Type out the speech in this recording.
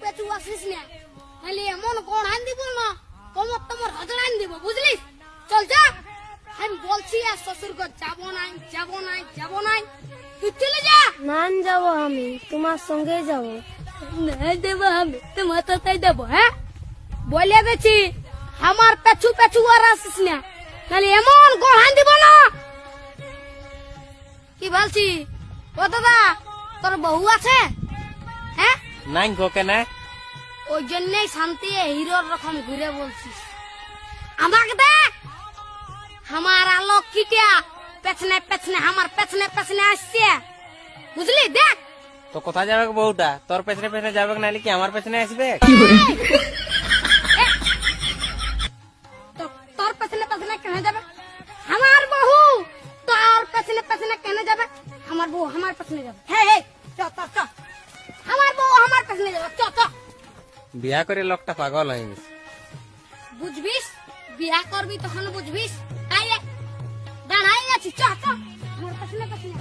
পেছু আসিস না, তাহলে এমন কোন আন দিব না তোমার তোমার হাজার আন দিব, বুঝলিস? চল যা, আমি বলছি আর শ্বশুর ঘর যাবো নাই যাবো নাই যাবো নাই, তুই চলে যা। না যাবো, আমি তোমার সঙ্গে যাব। না দেবো, আমি তোমার তাই দেবো। হ্যাঁ বলে গেছি, আমার পেছু পেছু আর আসিস না, তাহলে এমন কোন আন দিব না। কি বলছি ও দাদা, তোর বউ আছে? হ্যাঁ নাই গো কেন? ওই জন্যই শান্তি হিরোর রকম ঘুরে বলছিস। আমাকে দেখ, আমার আলোক কিটা পেছনে পেছনে আমার পেছনে পেছনে আসছে, বুঝলি? দেখ তো কোথায় যাবে বউটা? তোর পেছনে পেছনে যাবে নাহলে কি আমার পেছনে আসবে? তোর পেছনে পেছনে কেন যাবে? আমার বউ তোর পেছনে পেছনে কেন যাবে? আমার বউ আমার পেছনে যাবে। হ্যাঁ চ চ চ, আমার বউ আমার পেছনে যাবে, চ চ। বিয়া করে লোকটা পাগল হয়ে গেছে। বুঝবিস, বিয়া করবি তখন বুঝবিস। তাই দাঁড়াই আছি, চ চ আমার পেছনে পেছনে।